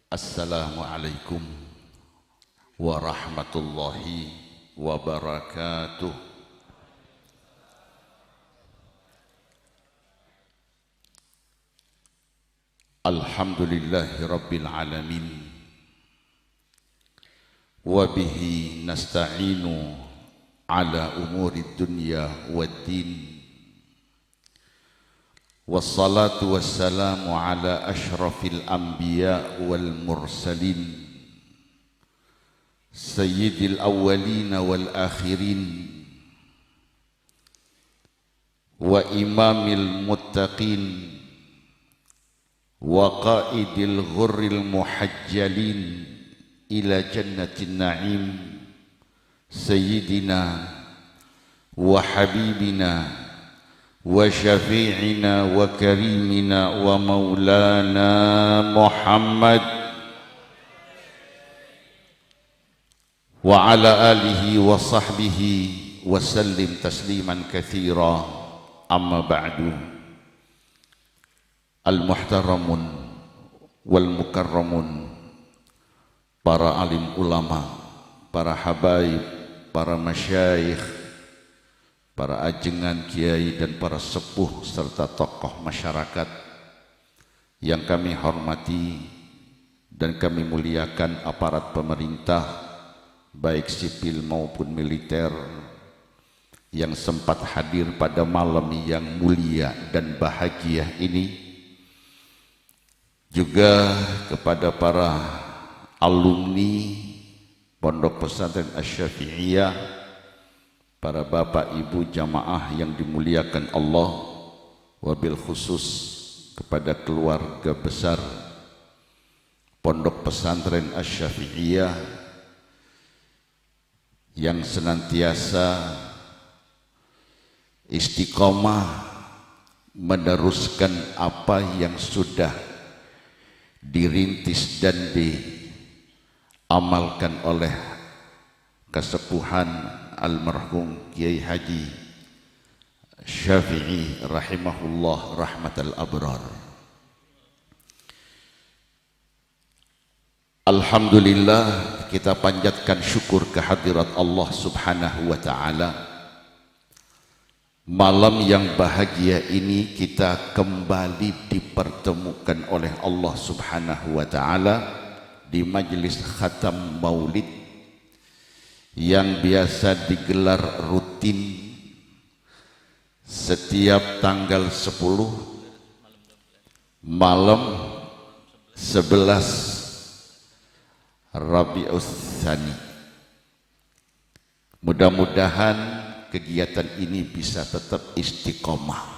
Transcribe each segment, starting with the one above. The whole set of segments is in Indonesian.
Assalamualaikum warahmatullahi wabarakatuh. Alhamdulillahi rabbil alamin. Wabihi nasta'inu ala umuri dunya waddin. Wassalatu wassalamu ala ashrafil anbiya wal mursalin sayyidil awwalin wal akhirin wa imamil muttaqin wa qaidil ghurril muhajjalin ila jannatin na'im sayyidina wa habibina wa syafi'ina wa karimina wa maulana Muhammad wa ala alihi wa sahbihi wa sallim tasliman katsira. Amma ba'du. Al-muhtaramun wal mukarramun, para alim ulama, para habaib, para masyayikh, para ajengan kiai dan para sepuh serta tokoh masyarakat yang kami hormati dan kami muliakan, aparat pemerintah baik sipil maupun militer yang sempat hadir pada malam yang mulia dan bahagia ini, juga kepada para alumni Pondok Pesantren Asy-Syafi'iyah, para bapak ibu jamaah yang dimuliakan Allah, wabil khusus kepada keluarga besar Pondok Pesantren Asy-Syafi'iyah yang senantiasa istiqomah meneruskan apa yang sudah dirintis dan diamalkan oleh kesepuhan almarhum Kiai Haji Syafi'i rahimahullah rahmatal abrar. Alhamdulillah, kita panjatkan syukur kehadirat Allah subhanahu wa ta'ala. Malam yang bahagia ini kita kembali dipertemukan oleh Allah subhanahu wa ta'ala di majlis khatam maulid yang biasa digelar rutin setiap tanggal 10 malam 11 Rabiul Tsani. Mudah-mudahan kegiatan ini bisa tetap istiqomah.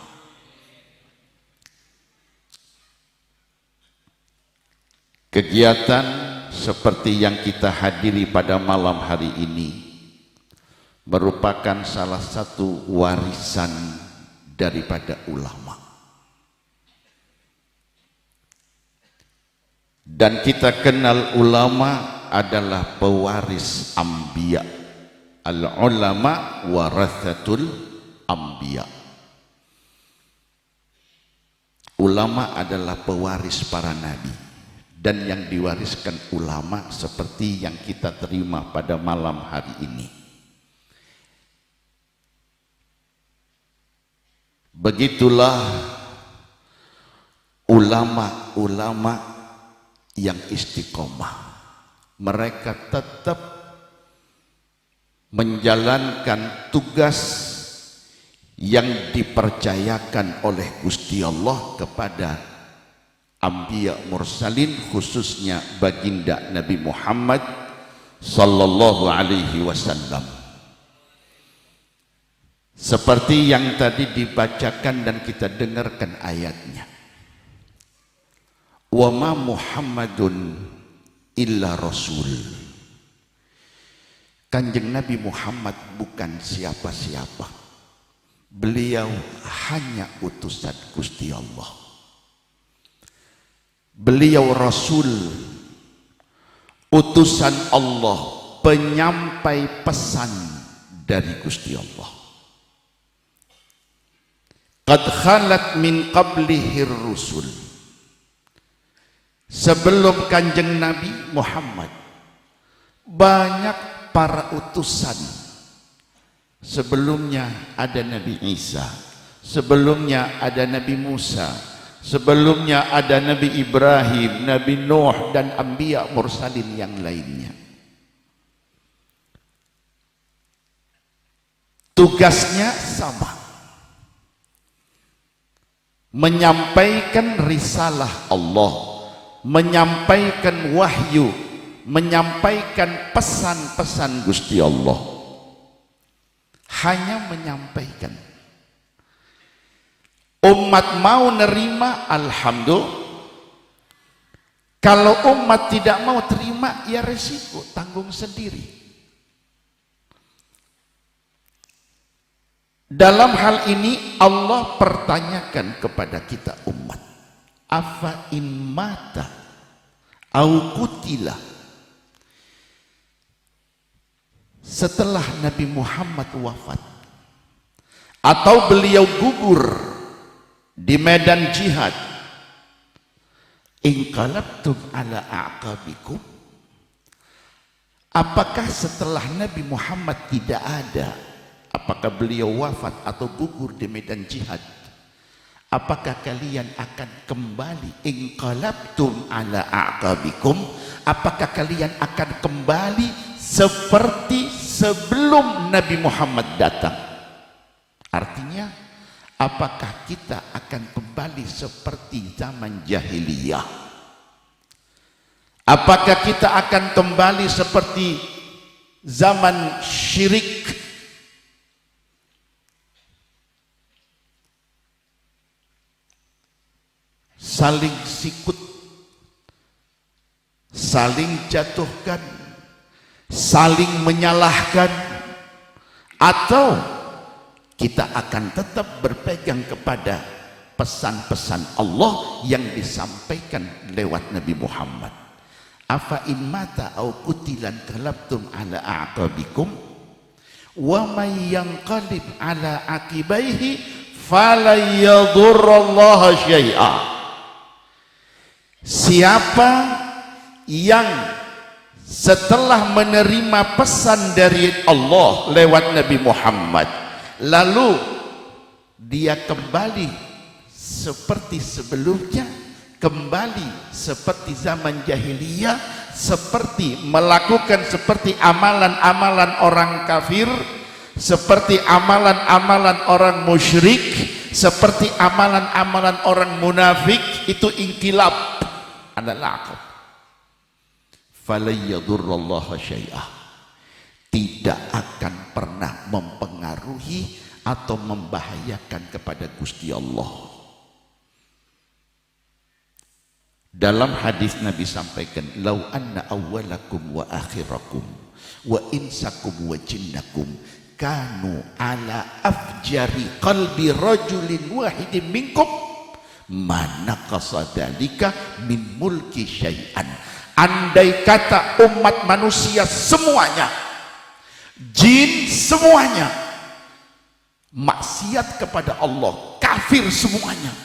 Kegiatan seperti yang kita hadiri pada malam hari ini merupakan salah satu warisan daripada ulama. Dan kita kenal ulama adalah pewaris anbiya. Al-ulama warathatul anbiya. Ulama adalah pewaris para nabi, dan yang diwariskan ulama seperti yang kita terima pada malam hari ini. Begitulah ulama-ulama yang istiqomah. Mereka tetap menjalankan tugas yang dipercayakan oleh Gusti Allah kepada anbiya mursalin, khususnya baginda Nabi Muhammad sallallahu alaihi wasallam. Seperti yang tadi dibacakan dan kita dengarkan ayatnya. Wa ma Muhammadun illa rasul. Kanjeng Nabi Muhammad bukan siapa-siapa. Beliau hanya utusan Gusti Allah. Beliau Rasul, utusan Allah, penyampai pesan dari Gusti Allah. Qad khalat min qablihir rusul. Sebelum Kanjeng Nabi Muhammad, banyak para utusan. Sebelumnya ada Nabi Isa, sebelumnya ada Nabi Musa, sebelumnya ada Nabi Ibrahim, Nabi Nuh, dan Anbiya Mursalin yang lainnya. Tugasnya sama, menyampaikan risalah Allah, menyampaikan wahyu, menyampaikan pesan-pesan Gusti Allah. Hanya menyampaikan. Umat mau nerima, alhamdulillah. Kalau umat tidak mau terima, ya resiko, tanggung sendiri. Dalam hal ini Allah pertanyakan kepada kita umat, afa in mata au qutila, setelah Nabi Muhammad wafat atau beliau gugur di medan jihad, inqalabtum ala a'qabikum, apakah setelah Nabi Muhammad tidak ada, apakah beliau wafat atau gugur di medan jihad, apakah kalian akan kembali, inqalabtum ala a'qabikum, apakah kalian akan kembali seperti sebelum Nabi Muhammad datang? Artinya, apakah kita akan kembali seperti zaman jahiliyah? Apakah kita akan kembali seperti zaman syirik? Saling sikut, saling jatuhkan, saling menyalahkan, atau kita akan tetap berpegang kepada pesan-pesan Allah yang disampaikan lewat Nabi Muhammad. Afa in mata au qutilan qalabtum ala a'qabikum wa may yanqalib ala aqibaihi fala yadurrallaha syai'a. Siapa yang setelah menerima pesan dari Allah lewat Nabi Muhammad, lalu dia kembali seperti sebelumnya, kembali seperti zaman jahiliyah, seperti melakukan seperti amalan-amalan orang kafir, seperti amalan-amalan orang musyrik, seperti amalan-amalan orang munafik, itu inqilab adalah aqab. Fala yadurrallaha syai'ah, tidak akan pernah mempengaruhi atau membahayakan kepada Gusti Allah. Dalam hadis Nabi sampaikan, lau anna awwalakum wa akhirakum wa insakum wa jinnakum kanu ala afjari qalbi rajulin wahidin minkum manaqasa dzalika min mulki syai'an. Andai kata umat manusia semuanya, jin semuanya, maksiat kepada Allah, kafir semuanya,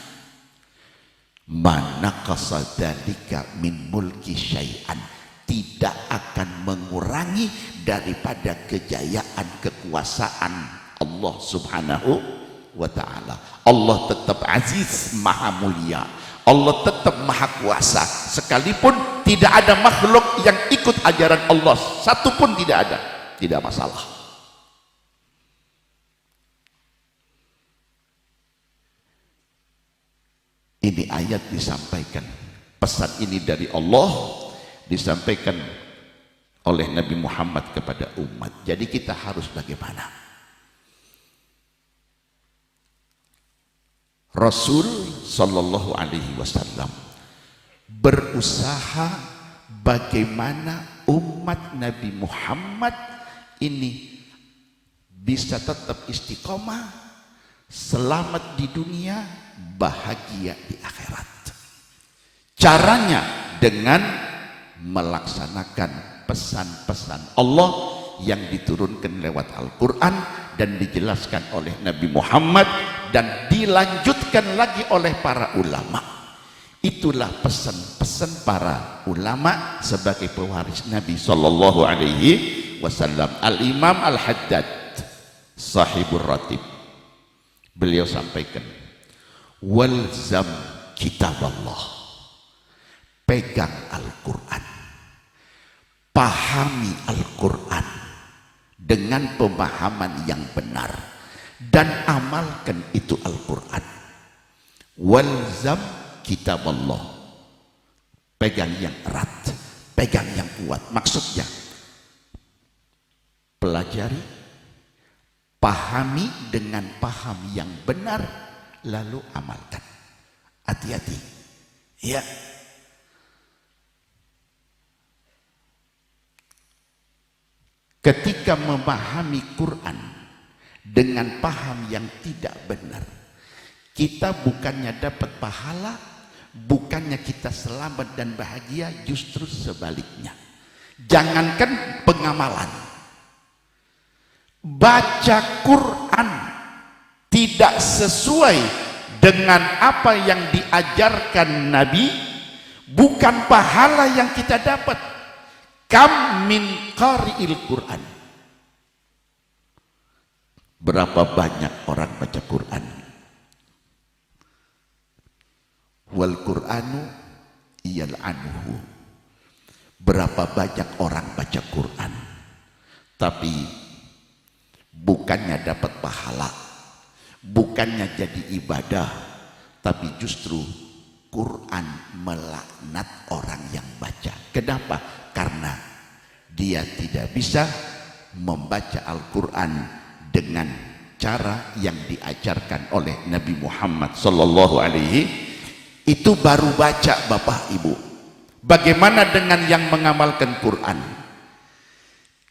manaqasa dzalika min mulki syai'an, tidak akan mengurangi daripada kejayaan kekuasaan Allah subhanahu wa ta'ala. Allah tetap aziz, maha mulia, Allah tetap maha kuasa, sekalipun tidak ada makhluk yang ikut ajaran Allah, satu pun tidak ada, tidak masalah. Ini ayat disampaikan, pesan ini dari Allah disampaikan oleh Nabi Muhammad kepada umat. Jadi kita harus bagaimana? Rasul sallallahu alaihi wasallam berusaha bagaimana umat Nabi Muhammad ini bisa tetap istiqomah, selamat di dunia, bahagia di akhirat. Caranya dengan melaksanakan pesan-pesan Allah yang diturunkan lewat Al-Quran dan dijelaskan oleh Nabi Muhammad dan dilanjutkan lagi oleh para ulama. Itulah pesan-pesan para ulama sebagai pewaris Nabi sallallahu alaihi wasallam. Al-Imam Al-Haddad Sahibur Ratib, beliau sampaikan, walzam kitab Allah, pegang Al-Quran, pahami Al-Quran dengan pemahaman yang benar, dan amalkan itu Al-Quran. Walzam kitab Allah, pegang yang erat, pegang yang kuat. Maksudnya pelajari, pahami dengan paham yang benar, lalu amalkan. Hati-hati ya. Ketika memahami Quran dengan paham yang tidak benar, kita bukannya dapat pahala, bukannya kita selamat dan bahagia, justru sebaliknya. Jangankan pengamalan, baca Quran tidak sesuai dengan apa yang diajarkan Nabi, bukan pahala yang kita dapat. Kam min qari'il Quran, berapa banyak orang baca Quran, wal Qur'anu yal'anuhu, berapa banyak orang baca Quran tapi bukannya dapat pahala, bukannya jadi ibadah, tapi justru Quran melaknat orang yang baca. Kenapa? Karena dia tidak bisa membaca Al-Quran dengan cara yang diajarkan oleh Nabi Muhammad sallallahu alaihi. Itu baru baca, Bapak Ibu. Bagaimana dengan yang mengamalkan Quran?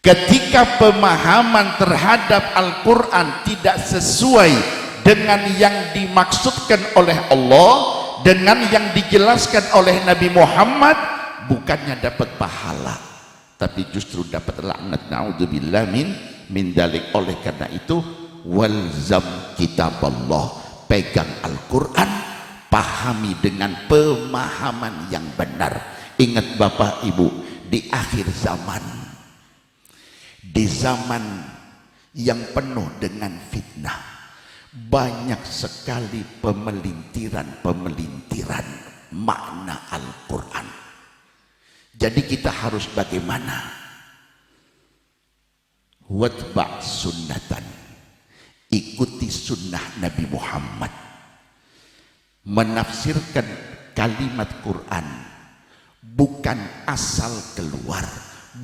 Ketika pemahaman terhadap Al-Quran tidak sesuai dengan yang dimaksudkan oleh Allah, dengan yang dijelaskan oleh Nabi Muhammad, bukannya dapat pahala, tapi justru dapat laknat. Na'udzubillah min dalik. Oleh karena itu, walzam kitab Allah, pegang Al-Quran, pahami dengan pemahaman yang benar. Ingat Bapak Ibu, di akhir zaman, di zaman yang penuh dengan fitnah, banyak sekali pemelintiran makna Al-Quran. Jadi kita harus bagaimana? Watba' sunnatan, ikuti sunnah Nabi Muhammad. Menafsirkan kalimat Quran bukan asal keluar,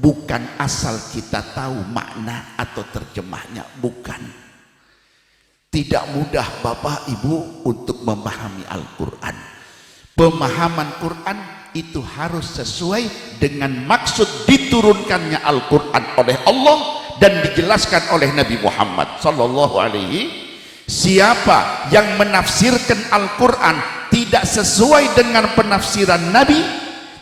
bukan asal kita tahu makna atau terjemahnya, bukan. Tidak mudah Bapak Ibu untuk memahami Al-Quran. Pemahaman Quran itu harus sesuai dengan maksud diturunkannya Al-Quran oleh Allah dan dijelaskan oleh Nabi Muhammad sallallahu alaihi. Siapa yang menafsirkan Al-Quran tidak sesuai dengan penafsiran Nabi,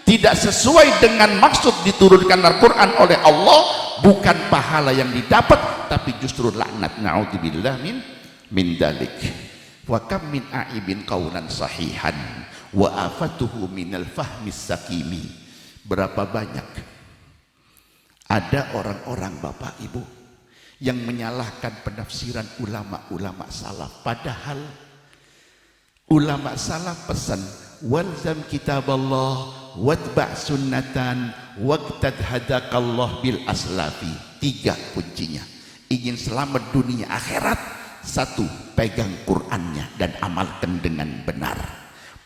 tidak sesuai dengan maksud diturunkan Al-Quran oleh Allah, bukan pahala yang didapat, tapi justru laknat. Na'udzubillah min dalik. Wa kam min a'ibin qawlan sahihan wa afatuhu minal fahmis sakimi. Berapa banyak ada orang-orang Bapak Ibu yang menyalahkan penafsiran ulama-ulama salaf, padahal ulama salaf pesan walzam kitab Allah watba' sunnatan waqtad hadakallah bil aslafi. 3 kuncinya ingin selamat dunia akhirat. 1, pegang Qur'annya dan amalkan dengan benar,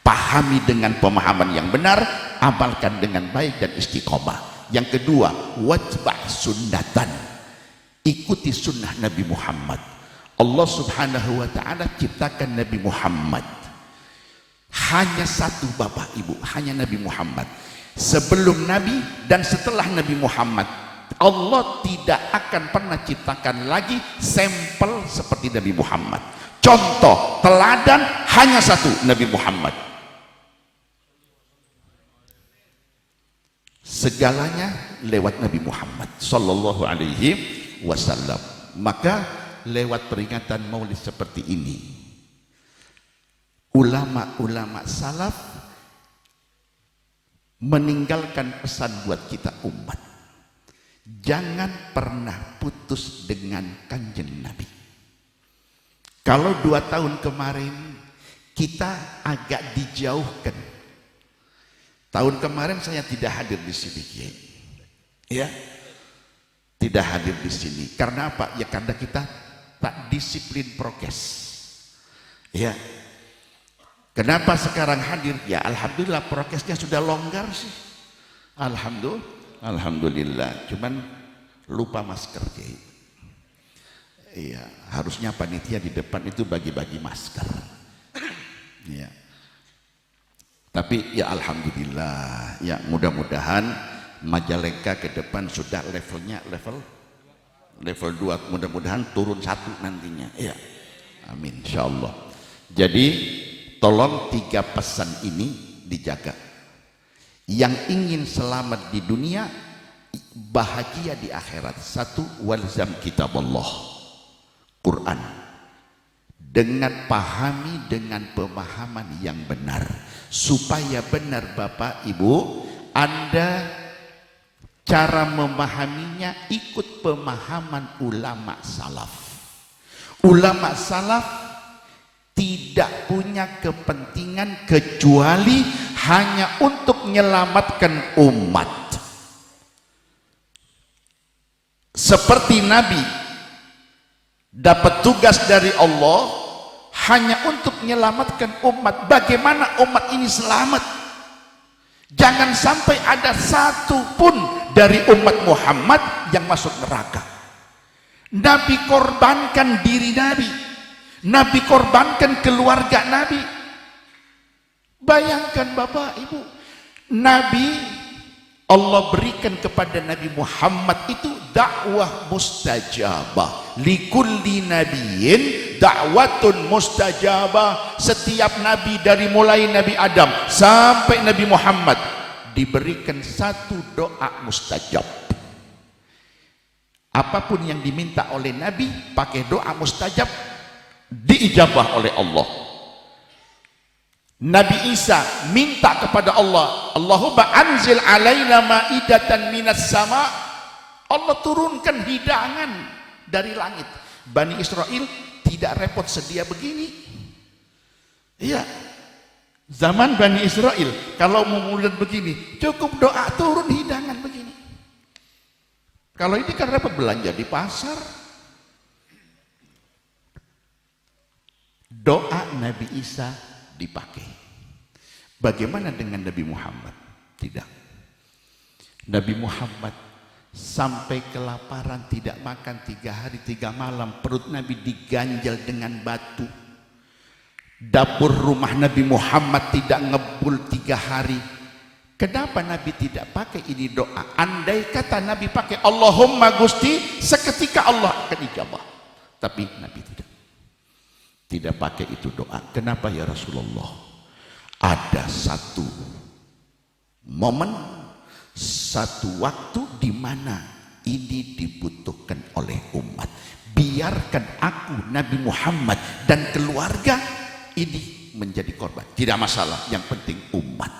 pahami dengan pemahaman yang benar, amalkan dengan baik dan istiqomah. Yang kedua, watba' sunnatan, ikuti sunnah Nabi Muhammad. Allah subhanahu wa ta'ala ciptakan Nabi Muhammad hanya 1 Bapak Ibu, hanya Nabi Muhammad. Sebelum Nabi dan setelah Nabi Muhammad, Allah tidak akan pernah ciptakan lagi sampel seperti Nabi Muhammad. Contoh, teladan hanya 1, Nabi Muhammad. Segalanya lewat Nabi Muhammad sallallahu alaihi wasallam. Maka lewat peringatan Maulid seperti ini, ulama-ulama salaf meninggalkan pesan buat kita umat. Jangan pernah putus dengan Kanjeng Nabi. Kalau 2 tahun kemarin kita agak dijauhkan. Tahun kemarin saya tidak hadir di sini, Kiai. Ya, tidak hadir di sini. Karena apa? Ya karena kita tak disiplin prokes. Ya. Kenapa sekarang hadir? Ya alhamdulillah prokesnya sudah longgar sih. Alhamdulillah. Cuman lupa masker, Kiai. Iya, harusnya panitia di depan itu bagi-bagi masker. Ya. Tapi ya alhamdulillah, ya mudah-mudahan Majalengka ke depan sudah levelnya level 2, mudah-mudahan turun 1 nantinya. Ya. Amin insyaallah. Jadi tolong 3 pesan ini dijaga. Yang ingin selamat di dunia, bahagia di akhirat. 1, walzam kitaballah, Quran, dengan pahami dengan pemahaman yang benar. Supaya benar Bapak Ibu, Anda cara memahaminya ikut pemahaman ulama salaf. Ulama salaf tidak punya kepentingan kecuali hanya untuk menyelamatkan umat. Seperti Nabi dapat tugas dari Allah hanya untuk menyelamatkan umat. Bagaimana umat ini selamat? Jangan sampai ada 1 pun dari umat Muhammad yang masuk neraka. Nabi korbankan diri Nabi, Nabi korbankan keluarga Nabi. Bayangkan Bapak Ibu, Nabi Allah berikan kepada Nabi Muhammad itu dakwah mustajabah. Likulli nabiyyin da'watun mustajabah. Setiap nabi dari mulai Nabi Adam sampai Nabi Muhammad diberikan 1 doa mustajab. Apapun yang diminta oleh Nabi pakai doa mustajab, diijabah oleh Allah. Nabi Isa minta kepada Allah, Allahumma anzil alaina ma'idatan minas sama. Allah turunkan hidangan dari langit. Bani Israel tidak repot sedia begini. Iya, zaman Bani Israel kalau mau mulai begini cukup doa turun hidangan begini. Kalau ini kan repot belanja di pasar. Doa Nabi Isa dipakai. Bagaimana dengan Nabi Muhammad? Tidak. Nabi Muhammad sampai kelaparan, tidak makan 3 hari 3 malam, perut Nabi diganjal dengan batu. Dapur rumah Nabi Muhammad tidak ngebul 3 hari. Kenapa Nabi tidak pakai ini doa? Andai kata Nabi pakai Allahumma Gusti, seketika Allah akan ijabah. Tapi Nabi tidak pakai itu doa. Kenapa ya Rasulullah? Ada 1 momen, 1 waktu di mana ini dibutuhkan oleh umat. Biarkan aku Nabi Muhammad dan keluarga ini menjadi korban, tidak masalah, yang penting umat.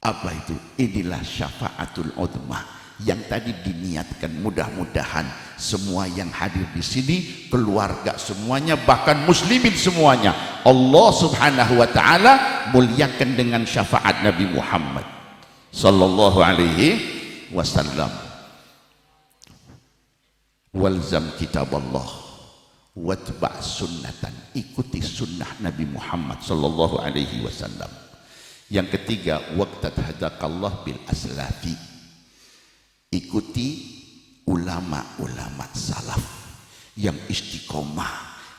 Apa itu? Inilah syafaatul uzma yang tadi diniatkan. Mudah-mudahan semua yang hadir di sini, keluarga semuanya, bahkan muslimin semuanya, Allah Subhanahu wa taala muliakan dengan syafaat Nabi Muhammad sallallahu alaihi wasallam. Walzam kitaballah watba' sunnatan, ikuti sunnah Nabi Muhammad sallallahu alaihi wasallam. Yang ketiga, waqtat hadakallah bil aslafi, ikuti ulama-ulama salaf yang istiqomah,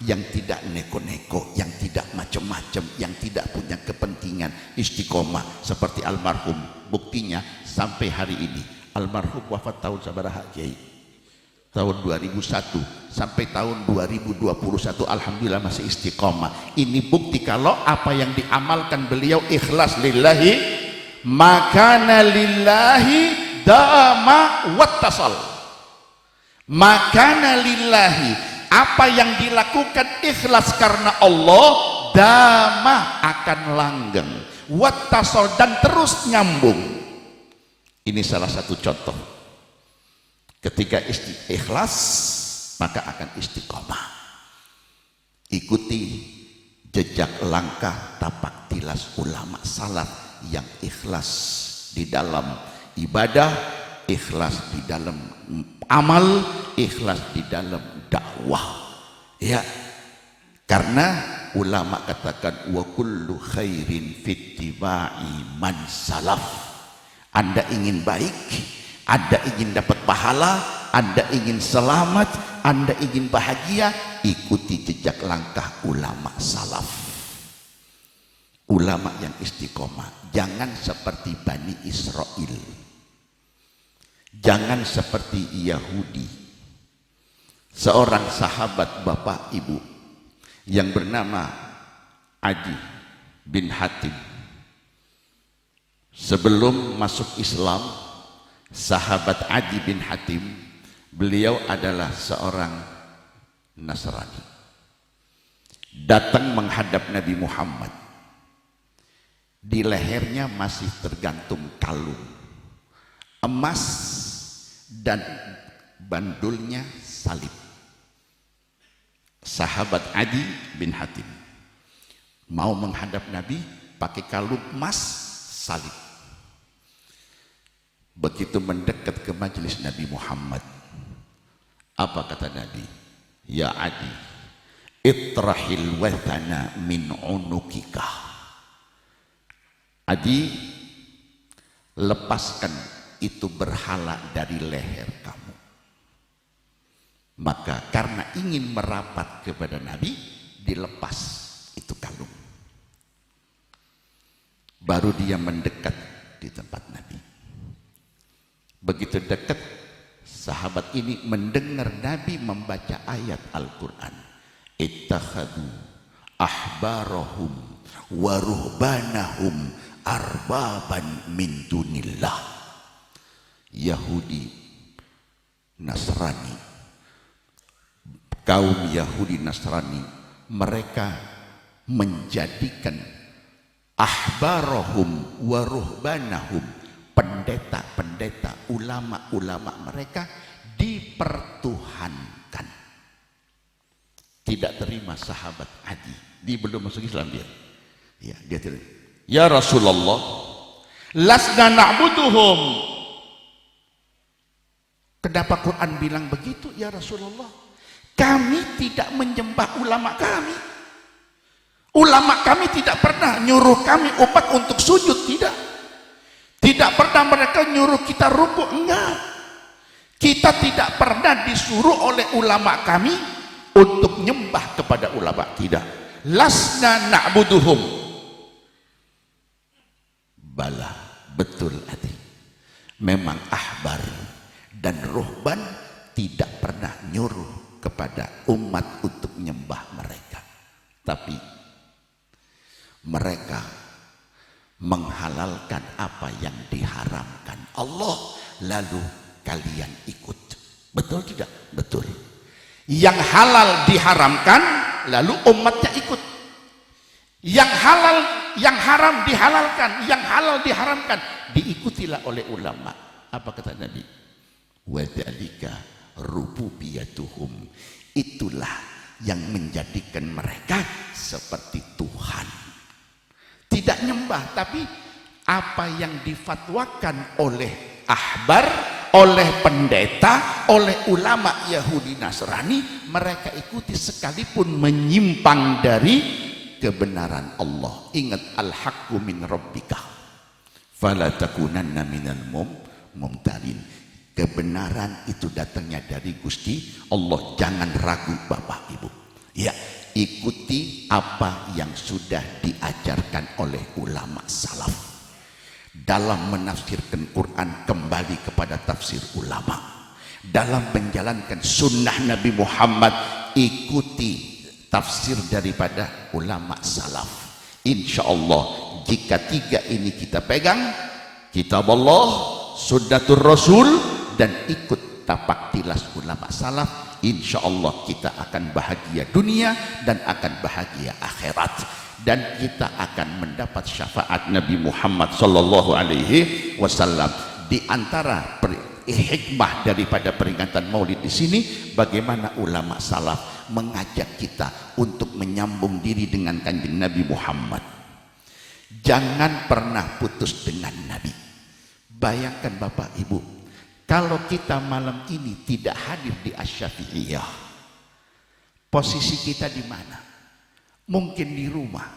yang tidak neko-neko, yang tidak macam-macam, yang tidak punya kepentingan, istiqomah seperti almarhum. Buktinya sampai hari ini almarhum wafat tahun sabaraha Kiai? Tahun 2001 sampai tahun 2021 alhamdulillah masih istiqomah. Ini bukti kalau apa yang diamalkan beliau ikhlas lillahi, makana lillahi dama wattasal. Makana lillahi, apa yang dilakukan ikhlas karena Allah, dama akan langgeng, wattasol, dan terus nyambung. Ini salah satu contoh. Ketika ikhlas, maka akan istiqomah. Ikuti jejak langkah tapak tilas ulama salaf yang ikhlas di dalam ibadah, ikhlas di dalam amal, ikhlas di dalam dakwah. Ya, karena ulama katakan wa kullu khairin fittiba'i man salaf. Anda ingin baik, Anda ingin dapat pahala, Anda ingin selamat, Anda ingin bahagia, ikuti jejak langkah ulama salaf. Ulama yang istiqomah. Jangan seperti Bani Israel, jangan seperti Yahudi. Seorang sahabat bapak ibu yang bernama Adi bin Hatim, sebelum masuk Islam, sahabat Adi bin Hatim, beliau adalah seorang Nasrani, datang menghadap Nabi Muhammad. Di lehernya masih tergantung kalung emas dan bandulnya salib. Sahabat Adi bin Hatim mau menghadap Nabi pakai kalung emas, salib. Begitu mendekat ke majelis Nabi Muhammad, apa kata Nabi? Ya Adi, itrahil wathana min unukika. Adi, lepaskan itu berhala dari leher kamu. Maka karena ingin merapat kepada Nabi, dilepas itu kalung. Baru dia mendekat di tempat Nabi. Begitu dekat, sahabat ini mendengar Nabi membaca ayat Al-Quran. Ittakhadu ahbarahum wa ruhbanahum arbaban min dunillah. Yahudi Nasrani, kaum Yahudi Nasrani, mereka menjadikan ahbarahum wa ruhbanahum, pendeta-pendeta, ulama-ulama mereka dipertuhankan. Tidak terima sahabat Adi, dia belum masuk Islam dia. Ya, dia tidak. Ya Rasulullah, lasna na'buduhum. Kenapa Quran bilang begitu ya Rasulullah? Kami tidak menyembah ulama kami. Ulama kami tidak pernah nyuruh kami umat untuk sujud, tidak. Tidak pernah mereka nyuruh kita rukuk, enggak. Kita tidak pernah disuruh oleh ulama kami untuk nyembah kepada ulama, tidak. Lasna na'buduhum. Bala, betul Adi. Memang ahbar dan ruhban tidak pernah nyuruh kepada umat untuk menyembah mereka, tapi mereka menghalalkan apa yang diharamkan Allah, lalu kalian ikut. Betul tidak? Betul. Yang halal diharamkan, lalu umatnya ikut. Yang halal, yang haram dihalalkan, yang halal diharamkan, diikutilah oleh ulama. Apa kata Nabi? Wadzalika rububiyatuhum. Itulah yang menjadikan mereka seperti Tuhan. Tidak nyembah, tapi apa yang difatwakan oleh ahbar, oleh pendeta, oleh ulama Yahudi Nasrani, mereka ikuti sekalipun menyimpang dari kebenaran Allah. Ingat, al-haqqu min rabbika fala takunanna minal mumtarin. Kebenaran itu datangnya dari Gusti Allah. Jangan ragu Bapak Ibu. Ya, ikuti apa yang sudah diajarkan oleh ulama salaf. Dalam menafsirkan Quran, kembali kepada tafsir ulama. Dalam menjalankan sunnah Nabi Muhammad, ikuti tafsir daripada ulama salaf. Insya Allah, jika tiga ini kita pegang, kitab Allah, sunnatul Rasul, dan ikut tapak tilas ulama salaf, insya Allah kita akan bahagia dunia dan akan bahagia akhirat. dan kita akan mendapat syafaat Nabi Muhammad sallallahu alaihi wasallam. Di antara hikmah daripada peringatan Maulid di sini, bagaimana ulama salaf mengajak kita untuk menyambung diri dengan kanjeng Nabi Muhammad. Jangan pernah putus dengan Nabi. Bayangkan Bapak Ibu, kalau kita malam ini tidak hadir di Asy-Syafi'iyah, posisi kita di mana? Mungkin di rumah,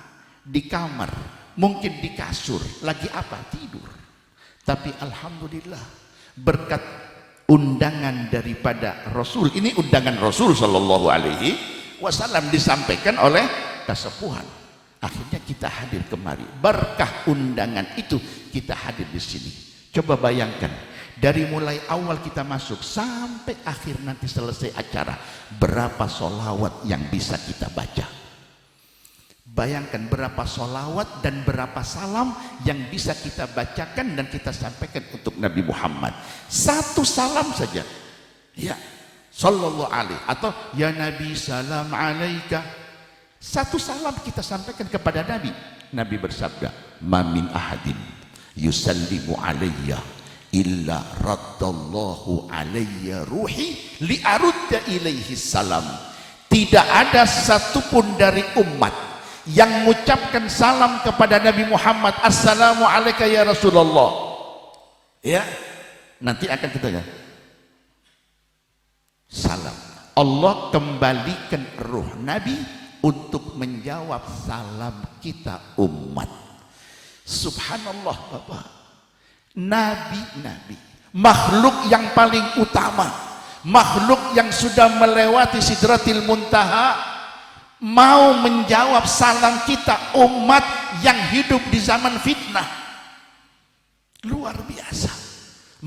di kamar, mungkin di kasur, lagi apa? Tidur. Tapi alhamdulillah, berkat undangan daripada Rasul, ini undangan Rasul sallallahu alaihi wasallam disampaikan oleh kesepuhan, akhirnya kita hadir kemari. Berkah undangan itu kita hadir di sini. Coba bayangkan, dari mulai awal kita masuk sampai akhir nanti selesai acara, berapa sholawat yang bisa kita baca. Bayangkan berapa sholawat dan berapa salam yang bisa kita bacakan dan kita sampaikan untuk Nabi Muhammad. Satu salam saja, ya sallallahu alaihi, atau ya Nabi salam alaika. Satu salam kita sampaikan kepada Nabi. Nabi bersabda, ma min ahadin yusallimu alayya illa raddallahu alayya ruhi li'arudda ilaihi salam. Tidak ada satupun dari umat yang mengucapkan salam kepada Nabi Muhammad, assalamu alaika ya Rasulullah, ya, nanti akan kita ya salam, Allah kembalikan ruh Nabi untuk menjawab salam kita umat. Subhanallah Bapak, Nabi makhluk yang paling utama, makhluk yang sudah melewati sidratil muntaha, mau menjawab salam kita umat yang hidup di zaman fitnah. Luar biasa.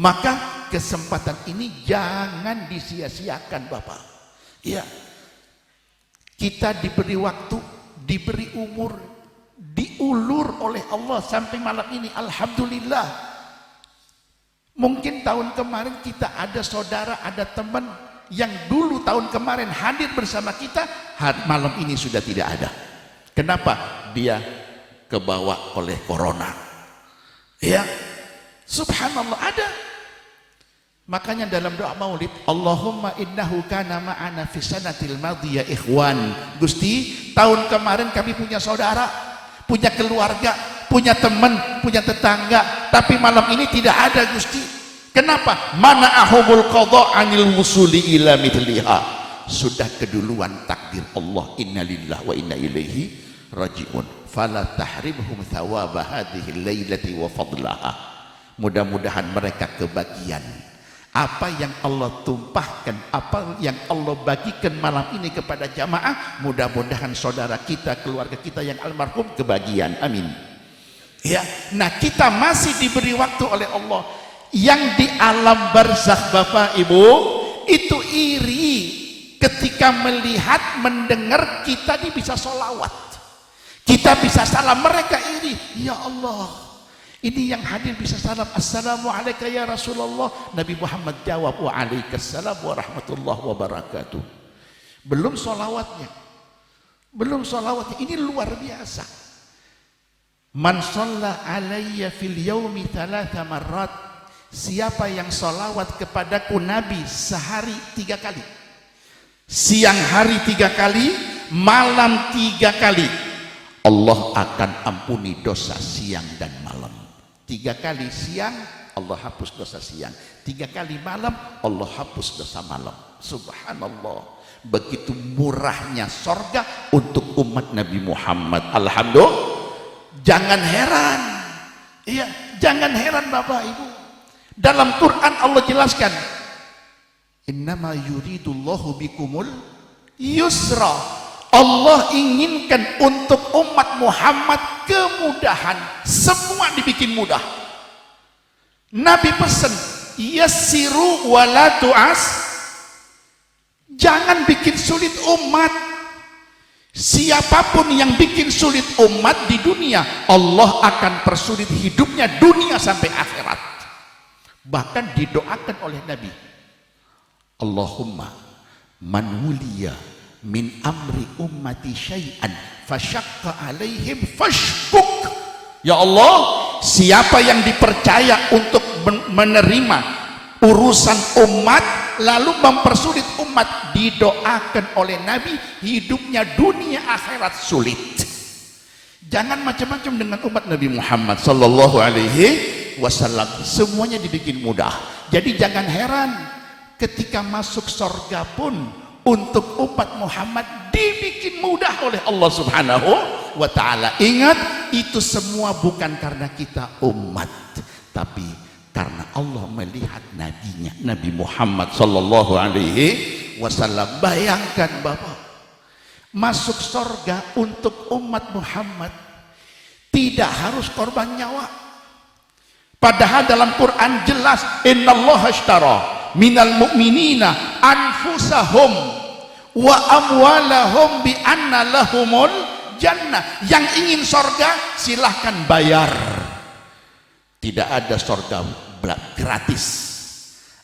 Maka kesempatan ini jangan disia-siakan Bapak. Ya, kita diberi waktu, diberi umur, diulur oleh Allah sampai malam ini, alhamdulillah. Mungkin tahun kemarin kita ada saudara, ada teman yang dulu tahun kemarin hadir bersama kita, malam ini sudah tidak ada. Kenapa? Dia kebawa oleh corona. Ya, subhanallah, ada. Makanya dalam doa Maulid, Allahumma innahu kana ma'ana fi sanatil madhiyah ikhwan. Gusti, tahun kemarin kami punya saudara, punya keluarga, punya teman, punya tetangga, tapi malam ini tidak ada Gusti. Kenapa? Mana'ahumul qadha 'anil wusuli ila mithliha. Sudah keduluan takdir Allah, innalillah wa inna ilaihi rajiun. Fala tahribhum thawaba hadhihi lailati wa fadlaha. Mudah-mudahan mereka kebagian apa yang Allah tumpahkan, apa yang Allah bagikan malam ini kepada jamaah. Mudah-mudahan saudara kita, keluarga kita yang almarhum kebagian. Amin. Ya, nah kita masih diberi waktu oleh Allah. Yang di alam barzakh Bapak Ibu itu iri ketika melihat, mendengar kita ini bisa sholawat, kita bisa salam, mereka iri. Ya Allah, ini yang hadir bisa salam, assalamu alaika ya Rasulullah. Nabi Muhammad jawab, wa alaikassalam wa rahmatullahi wa barakatuh. Belum sholawatnya, ini luar biasa. Man shalla alayya fil yaumi 3 marrat. Siapa yang sholawat kepadaku Nabi sehari 3 kali, siang hari 3 kali, malam 3 kali, Allah akan ampuni dosa siang dan malam. 3 kali siang Allah hapus dosa siang, 3 kali malam Allah hapus dosa malam. Subhanallah, begitu murahnya sorga untuk umat Nabi Muhammad. Alhamdulillah. Jangan heran, iya, jangan heran Bapak Ibu. Dalam Quran Allah jelaskan, innama yuridullahu bikumul yusra. Allah inginkan untuk umat Muhammad kemudahan, semua dibikin mudah. Nabi pesan, yassiru wala tu'as. Jangan bikin sulit umat. Siapapun yang bikin sulit umat di dunia, Allah akan persulit hidupnya dunia sampai akhirat. Bahkan didoakan oleh Nabi, Allahumma man wuliya min amri ummati syai'an fasyaqqa alaihim fashbuk. Ya Allah, siapa yang dipercaya untuk menerima urusan umat lalu mempersulit umat, didoakan oleh Nabi hidupnya dunia akhirat sulit. Jangan macam-macam dengan umat Nabi Muhammad sallallahu alaihi wasallam, semuanya dibikin mudah. Jadi jangan heran ketika masuk surga pun untuk umat Muhammad dibikin mudah oleh Allah Subhanahu wa ta'ala. Ingat, itu semua bukan karena kita umat, tapi karena Allah melihat nabinya, Nabi Muhammad sallallahu alaihi wasallam. Bayangkan Bapak, masuk surga untuk umat Muhammad tidak harus korban nyawa. Padahal dalam Quran jelas, innallaha ashtara minal mu'minina anfusahum wa amwalahum bi anna lahumul jannah. Yang ingin surga silahkan bayar. Tidak ada surga gratis.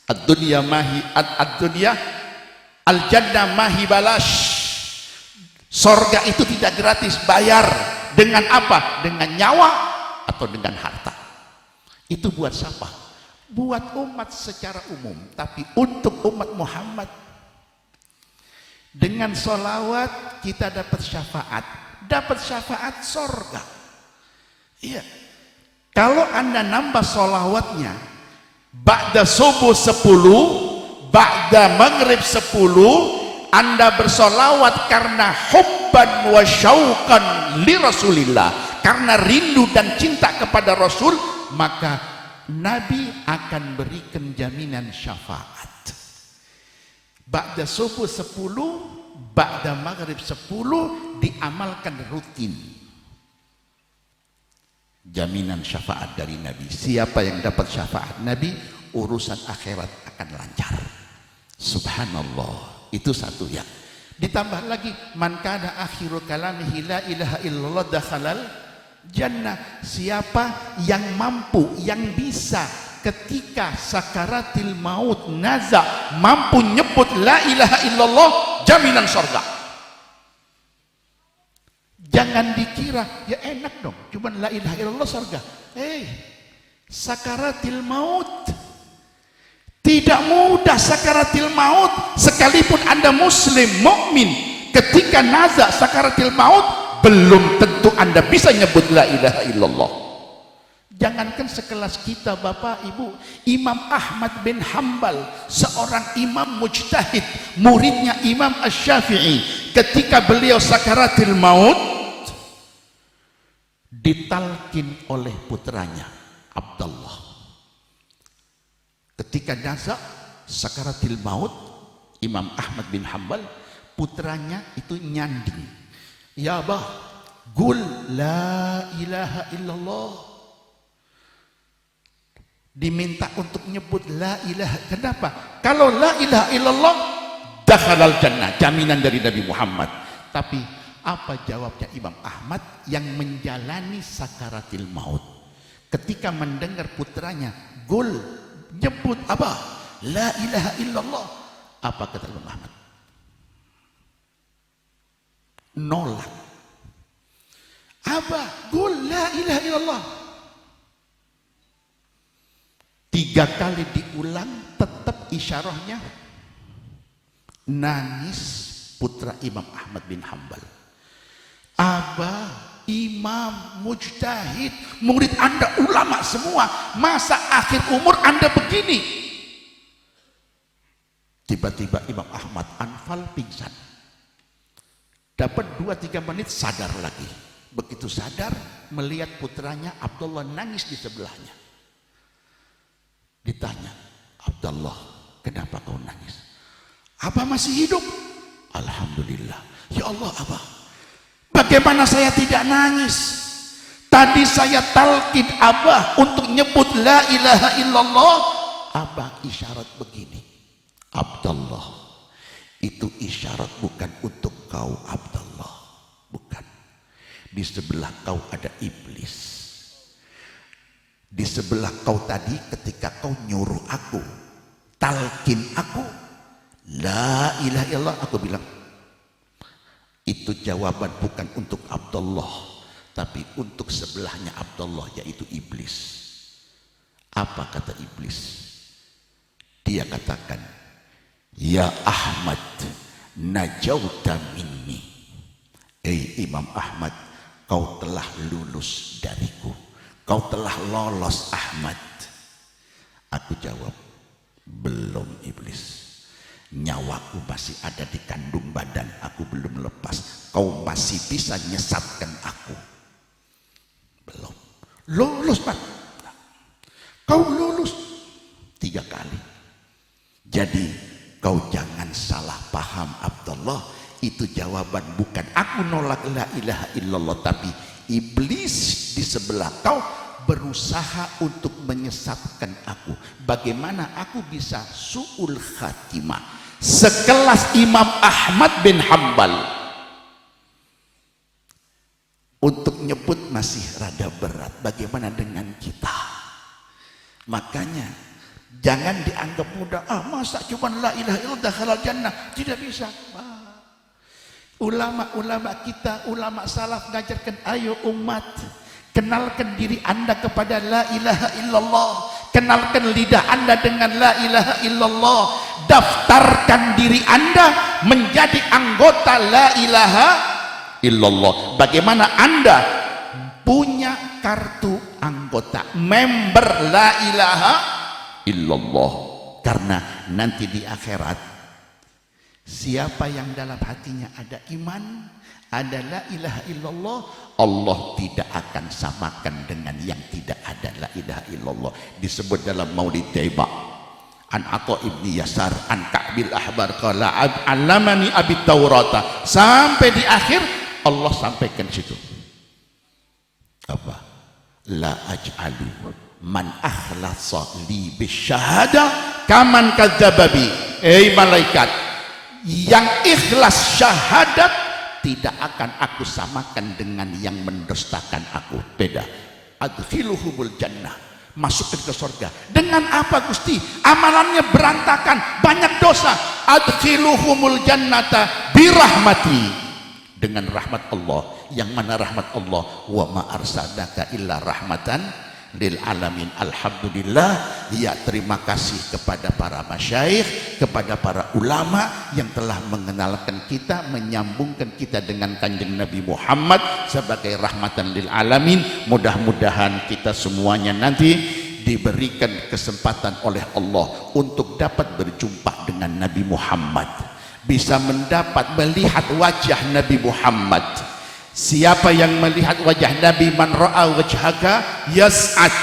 Ad-dunya mahi ad-dunya al-jannah mahi balash. Surga itu tidak gratis, bayar. Dengan apa? Dengan nyawa atau dengan harta. Itu buat siapa? Buat umat secara umum, tapi untuk umat Muhammad dengan sholawat kita dapat syafaat surga. Iya. Kalau Anda nambah sholawatnya ba'da subuh 10, ba'da maghrib 10, Anda bersolawat karena hubban wa syauqan li Rasulillah, karena rindu dan cinta kepada Rasul, maka Nabi akan berikan jaminan syafaat. Ba'da subuh 10, ba'da maghrib 10 diamalkan rutin. Jaminan syafaat dari Nabi. Siapa yang dapat syafaat Nabi, urusan akhirat akan lancar. Subhanallah. Itu satu ya. Ditambah lagi, man kana akhiru kalamihi la ilaha illallah dakhalal jannah. Siapa yang mampu, yang bisa ketika sakaratil maut naza mampu nyebut la ilaha illallah, jaminan surga. Jangan dikira ya enak dong cuman la ilaha illallah surga. Sakaratil maut tidak mudah. Sakaratil maut, sekalipun Anda muslim mukmin, ketika naza sakaratil maut belum tentu Anda bisa nyebut la ilaha illallah. Jangankan sekelas kita Bapak Ibu, Imam Ahmad bin Hambal, seorang imam mujtahid, muridnya Imam Asy-Syafi'i, ketika beliau sakaratil maut ditalkin oleh putranya Abdullah. Ketika naza sakaratil maut, Imam Ahmad bin Hambal, putranya itu nyanding, ya Abah, gul la ilaha illallah. Diminta untuk nyebut la ilaha. Kenapa? Kalau la ilaha illallah dakhalal jannah, jaminan dari Nabi Muhammad. Tapi apa jawabnya Imam Ahmad yang menjalani sakaratil maut? Ketika mendengar putranya gul nyebut apa? La ilaha illallah. Apa kata Imam Ahmad? Nolak. Apa? Gul la ilaha illallah. 3 kali diulang, tetap isyarahnya nangis putra Imam Ahmad bin Hambal. Abah, imam, mujtahid, murid Anda ulama semua, masa akhir umur Anda begini? Tiba-tiba Imam Ahmad anfal pingsan. Dapat 2-3 menit sadar lagi. Begitu sadar, melihat putranya Abdullah nangis di sebelahnya. Ditanya, Abdullah, kenapa kau nangis? Abah masih hidup? Alhamdulillah. Ya Allah Abah, bagaimana saya tidak nangis? Tadi saya talqin Abah untuk nyebut la ilaha illallah. Abah isyarat begini, Abdullah, itu isyarat bukan untuk kau Abdullah, bukan. Di sebelah kau ada iblis. Di sebelah kau tadi ketika kau nyuruh aku, talqin aku la ilaha illallah, aku bilang Itu jawaban bukan untuk Abdullah, tapi untuk sebelahnya Abdullah, yaitu iblis. Apa kata iblis? Dia katakan, ya Ahmad, najauta minni. Imam Ahmad, kau telah lulus dariku, kau telah lolos Ahmad. Aku jawab, belum iblis. Nyawaku masih ada di kandung badan, aku belum lepas. Kau masih bisa nyesatkan aku. Belum. Lulus Pak. Kau lulus 3 kali. Jadi kau jangan salah paham Abdullah. Itu jawaban bukan aku nolak la ilaha illallah, tapi iblis di sebelah kau berusaha untuk menyesatkan aku. Bagaimana aku bisa su'ul khatimah sekelas Imam Ahmad bin Hambal? Untuk nyebut masih rada berat, bagaimana dengan kita? Makanya jangan dianggap mudah. Masa cuma la ilaha illallah dakhalal jannah? Tidak bisa. Ulama-ulama kita, ulama salaf mengajarkan, ayo umat, kenalkan diri anda kepada la ilaha illallah, kenalkan lidah anda dengan la ilaha illallah, daftarkan diri anda menjadi anggota la ilaha illallah. Bagaimana anda punya kartu anggota member la ilaha illallah? Karena nanti di akhirat, siapa yang dalam hatinya ada iman, ada la ilaha illallah, Allah tidak akan samakan dengan yang tidak ada la ilaha illallah. Disebut dalam Maulid Taiba, an Atha ibni Yasar an Ka'bil Ahbar qala allamani abi Taurata, sampai di akhir Allah sampaikan situ apa? La aj'alu man akhlasa li bisyahada kaman kadzababi. Malaikat yang ikhlas syahadat tidak akan aku samakan dengan yang mendustakan aku. Beda. Adkhiluhumul jannah, masukkan ke surga. Dengan apa Gusti? Amalannya berantakan, banyak dosa. Adkhiluhumul jannata birahmati, dengan rahmat Allah. Yang mana rahmat Allah? Wa ma arsalnaka illa rahmatan lil alamin. Alhamdulillah, ya terima kasih kepada para masyayikh, kepada para ulama yang telah mengenalkan kita, menyambungkan kita dengan kanjeng Nabi Muhammad sebagai rahmatan lil alamin. Mudah-mudahan kita semuanya nanti diberikan kesempatan oleh Allah untuk dapat berjumpa dengan Nabi Muhammad, bisa mendapat melihat wajah Nabi Muhammad. Siapa yang melihat wajah Nabi, man ra'a wajhaka yas'ad,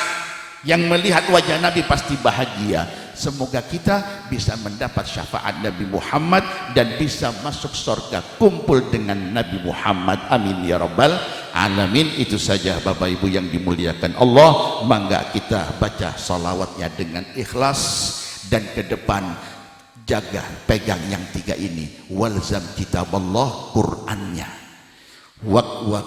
yang melihat wajah Nabi pasti bahagia. Semoga kita bisa mendapat syafaat Nabi Muhammad dan bisa masuk surga kumpul dengan Nabi Muhammad. Amin ya rabbal alamin. Itu saja Bapak Ibu yang dimuliakan Allah. Mangga kita baca salawatnya dengan ikhlas, dan ke depan jaga, pegang yang 3 ini. Walzam kitaballah, Qur'annya.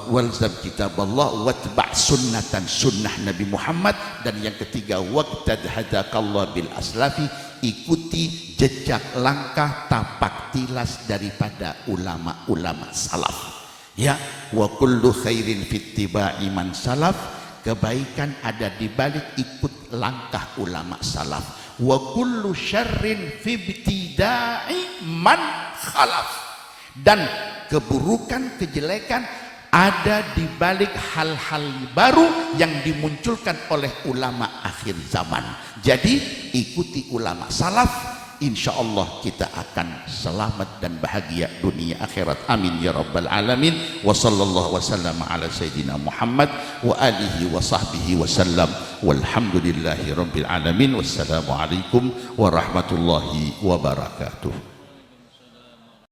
Walzam kitaballah watba' sunnatan, sunnah Nabi Muhammad. Dan yang ketiga, waqtad hadakallah bil aslafi, ikuti jejak langkah tapak tilas daripada ulama-ulama salaf. Ya, wa kullu khairin fittiba'i man salaf, kebaikan ada di balik ikut langkah ulama salaf. Wa kullu syarrin fi ibtida'i man khalaf, dan keburukan, kejelekan ada di balik hal-hal baru yang dimunculkan oleh ulama akhir zaman. Jadi ikuti ulama salaf, insya Allah kita akan selamat dan bahagia dunia akhirat. Amin ya rabbal alamin. Wa sallallahu wasallam ala sayyidina Muhammad wa alihi wa sahbihi wasallam, walhamdulillahi rabbil alamin. Wassalamualaikum warahmatullahi wabarakatuh.